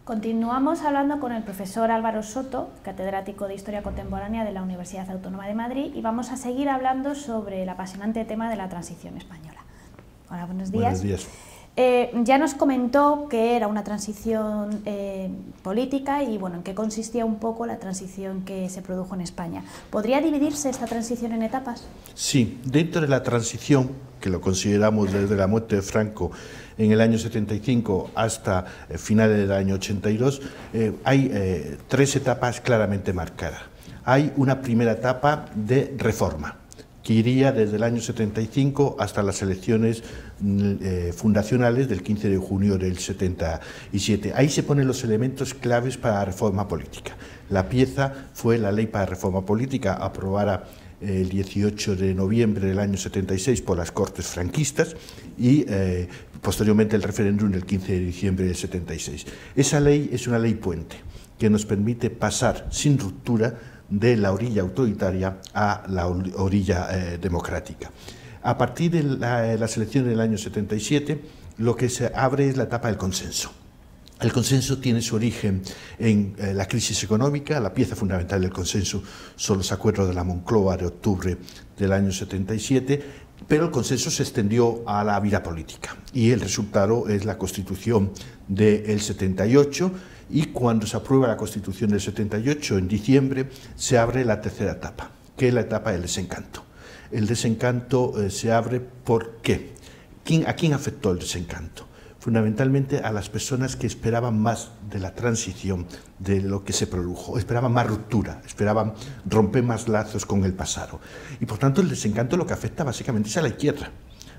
Continuamos hablando con el profesor Álvaro Soto, catedrático de Historia Contemporánea de la Universidad Autónoma de Madrid, y vamos a seguir hablando sobre el apasionante tema de la transición española. Hola, buenos días. Buenos días. Ya nos comentó que era una transición política y bueno, en qué consistía un poco la transición que se produjo en España. ¿Podría dividirse esta transición en etapas? Sí, dentro de la transición, que lo consideramos desde la muerte de Franco en el año 75 hasta finales del año 82, hay tres etapas claramente marcadas. Hay una primera etapa de reforma, que iría desde el año 75 hasta las elecciones fundacionales del 15 de junio del 77. Ahí se ponen los elementos claves para la reforma política. La pieza fue la Ley para la Reforma Política, aprobada el 18 de noviembre del año 76 por las Cortes franquistas y posteriormente el referéndum del 15 de diciembre del 76. Esa ley es una ley puente que nos permite pasar sin ruptura de la orilla autoritaria a la orilla democrática. A partir de las elecciones del año 77, lo que se abre es la etapa del consenso. El consenso tiene su origen en la crisis económica. La pieza fundamental del consenso son los acuerdos de la Moncloa de octubre del año 77, pero el consenso se extendió a la vida política y el resultado es la Constitución del 78, y cuando se aprueba la Constitución del 78, en diciembre, se abre la tercera etapa, que es la etapa del desencanto. El desencanto se abre ¿por qué? ¿A quién afectó el desencanto? Fundamentalmente a las personas que esperaban más de la transición, de lo que se produjo, esperaban más ruptura, esperaban romper más lazos con el pasado. Y por tanto el desencanto lo que afecta básicamente es a la izquierda.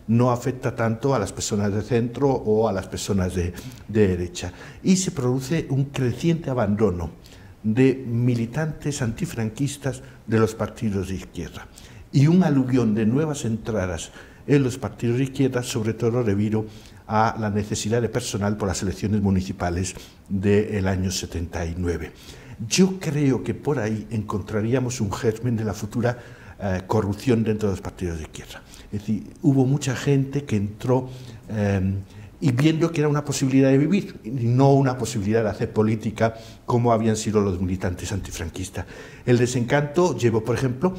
No afecta tanto a las personas de centro o a las personas de derecha. Y se produce un creciente abandono de militantes antifranquistas de los partidos de izquierda y un aluvión de nuevas entradas en los partidos de izquierda, sobre todo debido a la necesidad de personal por las elecciones municipales del año 79. Yo creo que por ahí encontraríamos un germen de la futura corrupción dentro de los partidos de izquierda. Es decir, hubo mucha gente que entró y viendo que era una posibilidad de vivir, y no una posibilidad de hacer política como habían sido los militantes antifranquistas. El desencanto llevó, por ejemplo,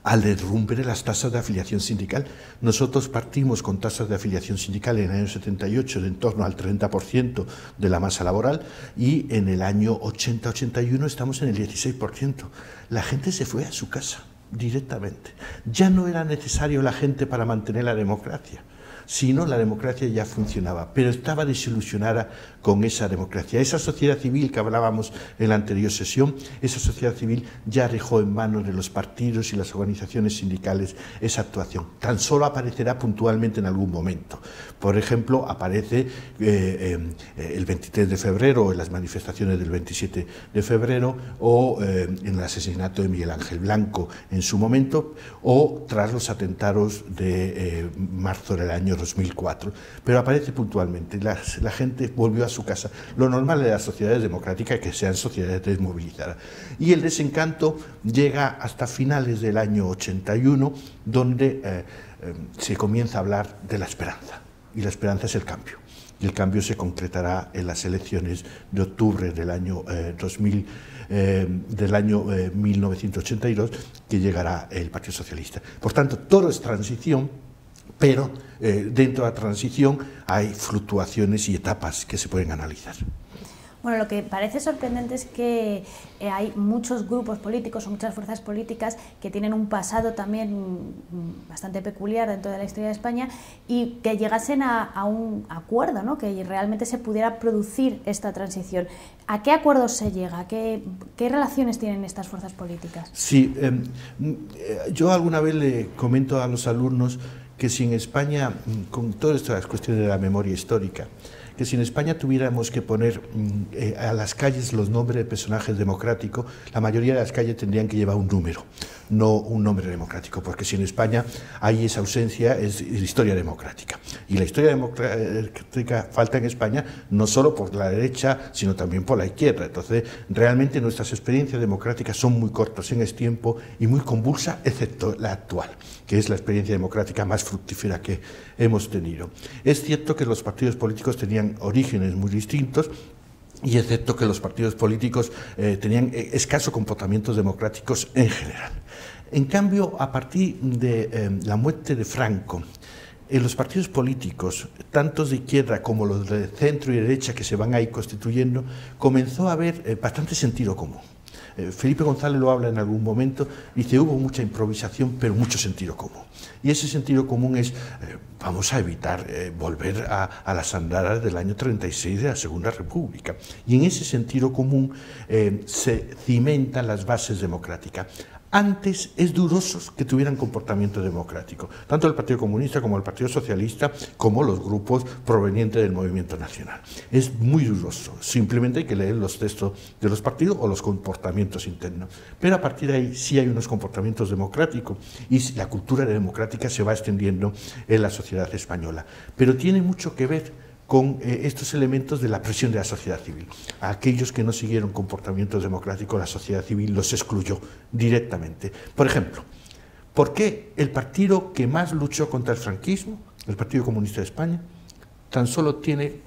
al derrumbe de las tasas de afiliación sindical. Nosotros partimos con tasas de afiliación sindical en el año 78 de en torno al 30% de la masa laboral y en el año 80-81 estamos en el 16%. La gente se fue a su casa directamente. Ya no era necesario la gente para mantener la democracia, sino la democracia ya funcionaba, pero estaba desilusionada con esa democracia. Esa sociedad civil que hablábamos en la anterior sesión, esa sociedad civil ya dejó en manos de los partidos y las organizaciones sindicales esa actuación. Tan solo aparecerá puntualmente en algún momento. Por ejemplo, aparece el 23 de febrero, en las manifestaciones del 27 de febrero, o en el asesinato de Miguel Ángel Blanco en su momento, o tras los atentados de marzo del año 2004, pero aparece puntualmente. La gente volvió a su casa. Lo normal de las sociedades democráticas es que sean sociedades desmovilizadas. Y el desencanto llega hasta finales del año 81, donde se comienza a hablar de la esperanza. Y la esperanza es el cambio. Y el cambio se concretará en las elecciones de octubre del año 1982, que llegará el Partido Socialista. Por tanto, todo es transición, pero dentro de la transición hay fluctuaciones y etapas que se pueden analizar. Bueno, lo que parece sorprendente es que hay muchos grupos políticos o muchas fuerzas políticas que tienen un pasado también bastante peculiar dentro de la historia de España y que llegasen a un acuerdo, ¿no? Que realmente se pudiera producir esta transición. ¿A qué acuerdos se llega? ¿Qué relaciones tienen estas fuerzas políticas? Sí, yo alguna vez le comento a los alumnos que si en España, con todas estas cuestiones de la memoria histórica, que si en España tuviéramos que poner a las calles los nombres de personajes democráticos, la mayoría de las calles tendrían que llevar un número, no un nombre democrático, porque si en España hay esa ausencia, es historia democrática. Y la historia democrática falta en España no solo por la derecha, sino también por la izquierda. Entonces, realmente nuestras experiencias democráticas son muy cortas en el tiempo y muy convulsas, excepto la actual, que es la experiencia democrática más fructífera que hemos tenido. Es cierto que los partidos políticos tenían orígenes muy distintos y excepto que los partidos políticos tenían escasos comportamientos democráticos en general. En cambio, a partir de la muerte de Franco, los partidos políticos, tanto de izquierda como los de centro y derecha que se van a ir constituyendo, comenzó a haber bastante sentido común. Felipe González lo habla en algún momento, dice, hubo mucha improvisación, pero mucho sentido común. Y ese sentido común es, vamos a evitar volver a las andadas del año 36 de la Segunda República. Y en ese sentido común se cimentan las bases democráticas. Antes es duroso que tuvieran comportamiento democrático, tanto el Partido Comunista como el Partido Socialista, como los grupos provenientes del movimiento nacional. Es muy duroso, simplemente hay que leer los textos de los partidos o los comportamientos internos. Pero a partir de ahí sí hay unos comportamientos democráticos y la cultura democrática se va extendiendo en la sociedad española. Pero tiene mucho que ver con estos elementos de la presión de la sociedad civil. A aquellos que no siguieron comportamientos democráticos, la sociedad civil los excluyó directamente. Por ejemplo, ¿por qué el partido que más luchó contra el franquismo, el Partido Comunista de España, tan solo tiene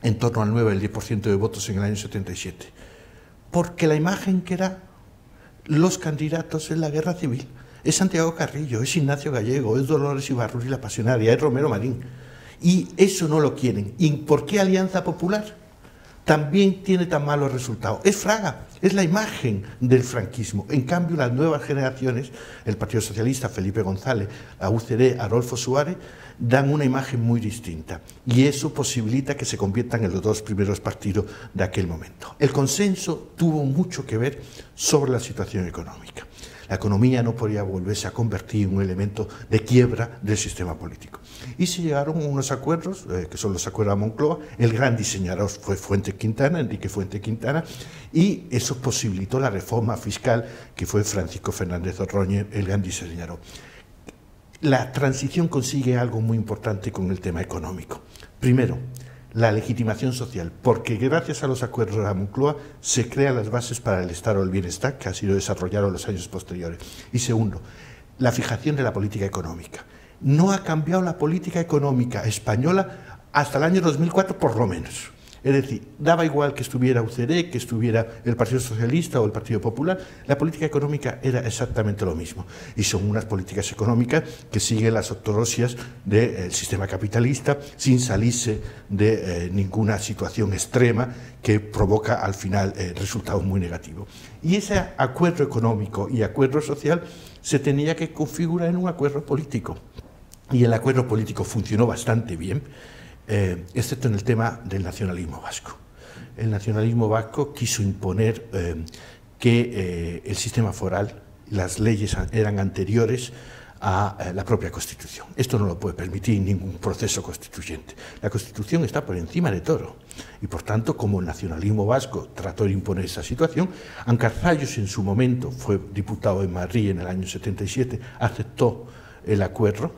en torno al 9 al 10% de votos en el año 77? Porque la imagen que da los candidatos en la guerra civil es Santiago Carrillo, es Ignacio Gallego, es Dolores Ibarruri la Pasionaria, es Romero Marín. Y eso no lo quieren. ¿Y por qué Alianza Popular también tiene tan malos resultados? Es Fraga, es la imagen del franquismo. En cambio, las nuevas generaciones, el Partido Socialista, Felipe González, la UCD, Adolfo Suárez, dan una imagen muy distinta. Y eso posibilita que se conviertan en los dos primeros partidos de aquel momento. El consenso tuvo mucho que ver sobre la situación económica. La economía no podía volverse a convertir en un elemento de quiebra del sistema político. Y se llegaron a unos acuerdos, que son los acuerdos de Moncloa. El gran diseñador fue Fuentes Quintana, Enrique Fuentes Quintana, y eso posibilitó la reforma fiscal, que fue Francisco Fernández Ordóñez, el gran diseñador. La transición consigue algo muy importante con el tema económico. Primero, la legitimación social, porque gracias a los acuerdos de la Moncloa se crean las bases para el Estado del Bienestar, que ha sido desarrollado en los años posteriores. Y segundo, la fijación de la política económica. No ha cambiado la política económica española hasta el año 2004 por lo menos. Es decir, daba igual que estuviera UCD, que estuviera el Partido Socialista o el Partido Popular, la política económica era exactamente lo mismo. Y son unas políticas económicas que siguen las ortodoxias del sistema capitalista sin salirse de ninguna situación extrema que provoca al final resultados muy negativos. Y ese acuerdo económico y acuerdo social se tenía que configurar en un acuerdo político. Y el acuerdo político funcionó bastante bien, excepto en el tema del nacionalismo vasco. El nacionalismo vasco quiso imponer que el sistema foral, las leyes eran anteriores a la propia Constitución. Esto no lo puede permitir ningún proceso constituyente. La Constitución está por encima de todo. Y por tanto, como el nacionalismo vasco trató de imponer esa situación, Ancarzallos en su momento fue diputado en Madrid en el año 77, aceptó el acuerdo,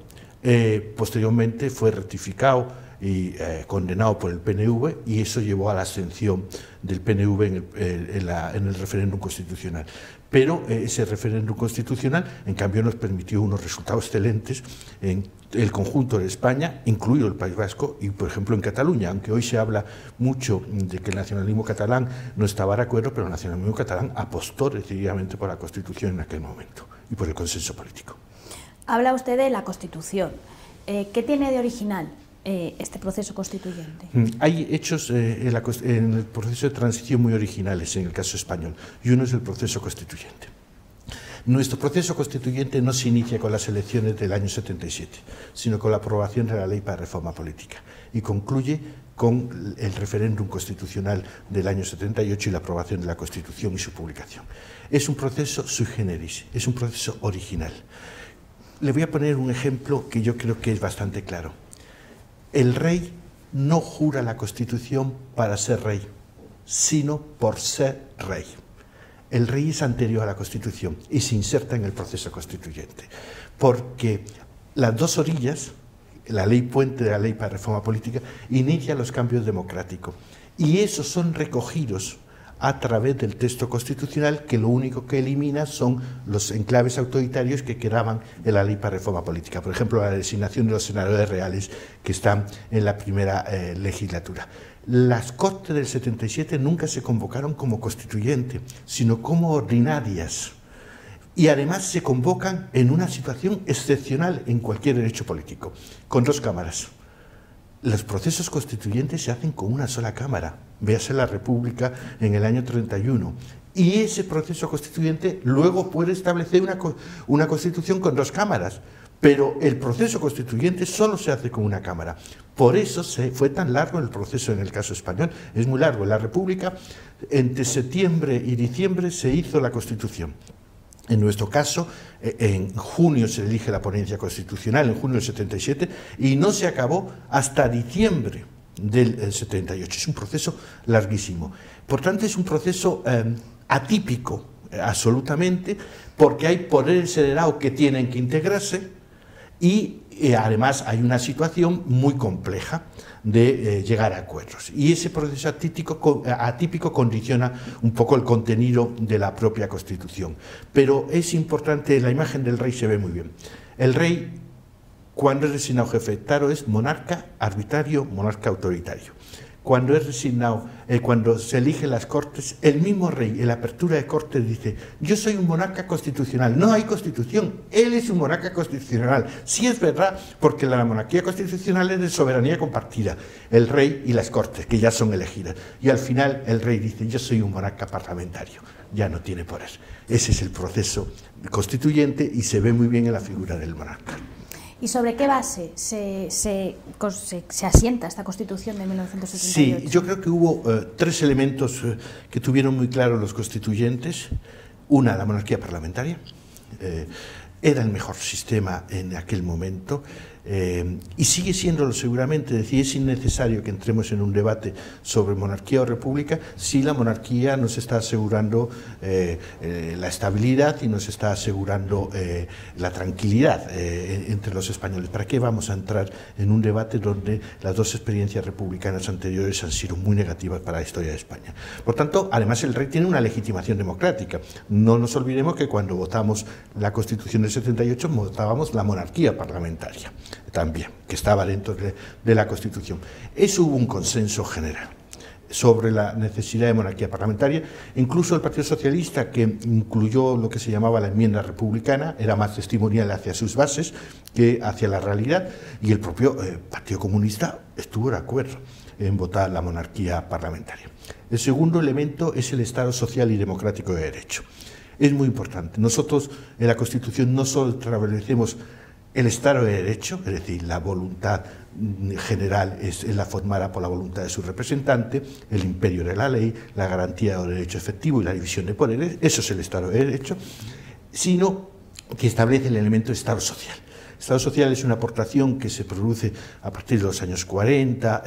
posteriormente fue rectificado y condenado por el PNV, y eso llevó a la abstención del PNV en el referéndum constitucional. Pero ese referéndum constitucional, en cambio, nos permitió unos resultados excelentes en el conjunto de España, incluido el País Vasco y, por ejemplo, en Cataluña, aunque hoy se habla mucho de que el nacionalismo catalán no estaba de acuerdo, pero el nacionalismo catalán apostó decididamente por la Constitución en aquel momento y por el consenso político. Habla usted de la Constitución. ¿Qué tiene de original este proceso constituyente? Hay hechos en el proceso de transición muy originales en el caso español, y uno es el proceso constituyente. Nuestro proceso constituyente no se inicia con las elecciones del año 77, sino con la aprobación de la Ley para Reforma Política, y concluye con el referéndum constitucional del año 78 y la aprobación de la Constitución y su publicación. Es un proceso sui generis, es un proceso original. Le voy a poner un ejemplo que yo creo que es bastante claro. El rey no jura la Constitución para ser rey, sino por ser rey. El rey es anterior a la Constitución y se inserta en el proceso constituyente, porque las dos orillas, la ley puente de la Ley para Reforma Política, inicia los cambios democráticos, y esos son recogidos a través del texto constitucional, que lo único que elimina son los enclaves autoritarios que quedaban en la ley para reforma política. Por ejemplo, la designación de los senadores reales que están en la primera legislatura. Las Cortes del 77 nunca se convocaron como constituyente, sino como ordinarias. Y además se convocan en una situación excepcional en cualquier derecho político, con 2 cámaras. Los procesos constituyentes se hacen con una sola cámara, véase la República en el año 31, y ese proceso constituyente luego puede establecer una constitución con 2 cámaras, pero el proceso constituyente solo se hace con una cámara. Por eso fue tan largo el proceso en el caso español, es muy largo. En la República, entre septiembre y diciembre se hizo la Constitución. En nuestro caso, en junio se elige la ponencia constitucional, en junio del 77, y no se acabó hasta diciembre del 78. Es un proceso larguísimo. Por tanto, es un proceso atípico, absolutamente, porque hay poderes heredados que tienen que integrarse y además hay una situación muy compleja de llegar a acuerdos. Y ese proceso atípico condiciona un poco el contenido de la propia Constitución. Pero es importante, la imagen del rey se ve muy bien. El rey, cuando es designado jefe de Estado, es monarca arbitrario, monarca autoritario. Cuando es designado, cuando se eligen las Cortes, el mismo rey en la apertura de Cortes dice: yo soy un monarca constitucional. No hay constitución, él es un monarca constitucional. Sí es verdad, porque la monarquía constitucional es de soberanía compartida, el rey y las Cortes, que ya son elegidas. Y al final el rey dice: yo soy un monarca parlamentario, ya no tiene poder. Ese es el proceso constituyente y se ve muy bien en la figura del monarca. ¿Y sobre qué base se asienta esta Constitución de 1978? Sí, yo creo que hubo 3 elementos que tuvieron muy claro los constituyentes. Una, la monarquía parlamentaria. Era el mejor sistema en aquel momento y sigue siéndolo seguramente. Es decir, es innecesario que entremos en un debate sobre monarquía o república si la monarquía nos está asegurando la estabilidad y nos está asegurando la tranquilidad entre los españoles. ¿Para qué vamos a entrar en un debate donde las 2 experiencias republicanas anteriores han sido muy negativas para la historia de España? Por tanto, además el rey tiene una legitimación democrática. No nos olvidemos que cuando votamos la Constitución del 78 votábamos la monarquía parlamentaria también, que estaba dentro de la Constitución. Eso hubo un consenso general sobre la necesidad de monarquía parlamentaria. Incluso el Partido Socialista, que incluyó lo que se llamaba la enmienda republicana, era más testimonial hacia sus bases que hacia la realidad, y el propio Partido Comunista estuvo de acuerdo en votar la monarquía parlamentaria. El segundo elemento es el Estado social y democrático de derecho. Es muy importante. Nosotros en la Constitución no solo establecemos el Estado de Derecho, es decir, la voluntad general es la formada por la voluntad de su representante, el imperio de la ley, la garantía del derecho efectivo y la división de poderes, eso es el Estado de Derecho, sino que establece el elemento de Estado social. El Estado social es una aportación que se produce a partir de los años 40,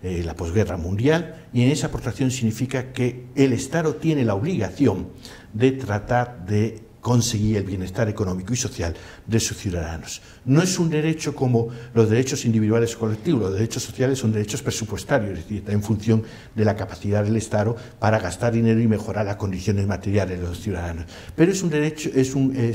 la posguerra mundial, y en esa aportación significa que el Estado tiene la obligación de tratar de conseguir el bienestar económico y social de sus ciudadanos. No es un derecho como los derechos individuales o colectivos, los derechos sociales son derechos presupuestarios, es decir, en función de la capacidad del Estado para gastar dinero y mejorar las condiciones materiales de los ciudadanos. Pero es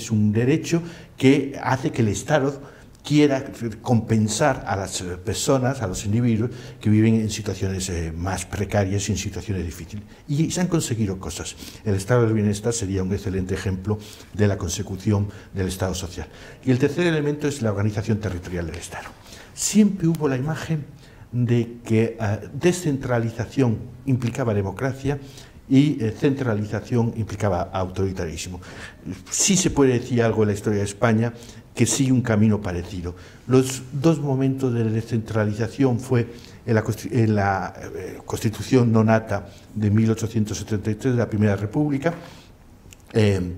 un derecho que hace que el Estado quiera compensar a las personas, a los individuos que viven en situaciones más precarias y en situaciones difíciles. Y se han conseguido cosas. El estado del bienestar sería un excelente ejemplo de la consecución del Estado social. Y el tercer elemento es la organización territorial del Estado. Siempre hubo la imagen de que descentralización implicaba democracia y centralización implicaba autoritarismo. Sí se puede decir algo en la historia de España que sigue un camino parecido. Los 2 momentos de descentralización fue en la Constitución nonata de 1873 de la Primera República,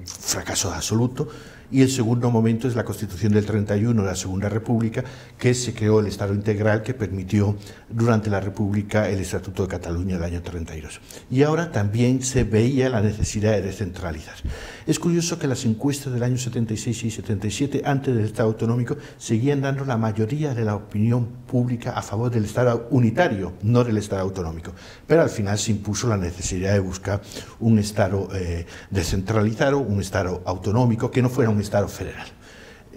fracaso absoluto, y el segundo momento es la Constitución del 31 de la Segunda República, que se creó el Estado integral que permitió durante la República el Estatuto de Cataluña del año 32. Y ahora también se veía la necesidad de descentralizar. Es curioso que las encuestas del año 76 y 77, antes del Estado autonómico, seguían dando la mayoría de la opinión pública a favor del Estado unitario, no del Estado autonómico. Pero al final se impuso la necesidad de buscar un Estado descentralizado, un Estado autonómico, que no fuera un Estado federal.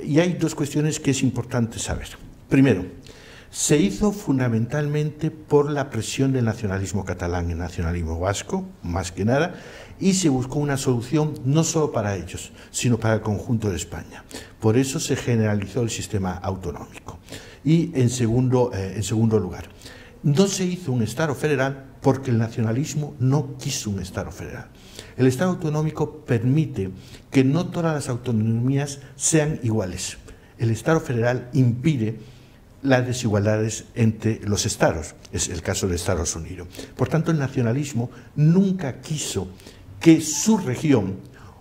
Y hay dos cuestiones que es importante saber. Primero, se hizo fundamentalmente por la presión del nacionalismo catalán y el nacionalismo vasco, más que nada, y se buscó una solución no solo para ellos, sino para el conjunto de España. Por eso se generalizó el sistema autonómico. Y en segundo lugar, no se hizo un Estado federal porque el nacionalismo no quiso un Estado federal. El Estado autonómico permite que no todas las autonomías sean iguales. El Estado federal impide las desigualdades entre los estados, es el caso de Estados Unidos. Por tanto, el nacionalismo nunca quiso que su región,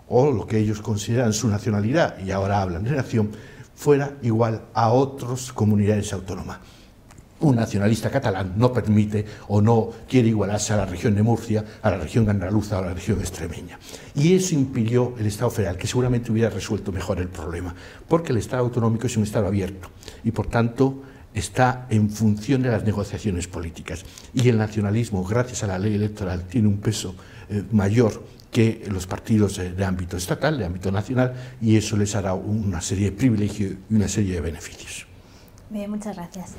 o lo que ellos consideran su nacionalidad, y ahora hablan de nación, fuera igual a otras comunidades autónomas. Un nacionalista catalán no permite o no quiere igualarse a la región de Murcia, a la región andaluza o a la región extremeña. Y eso impidió el Estado federal, que seguramente hubiera resuelto mejor el problema, porque el Estado autonómico es un Estado abierto y, por tanto, está en función de las negociaciones políticas. Y el nacionalismo, gracias a la ley electoral, tiene un peso mayor que los partidos de ámbito estatal, de ámbito nacional, y eso les hará una serie de privilegios y una serie de beneficios. Bien, muchas gracias.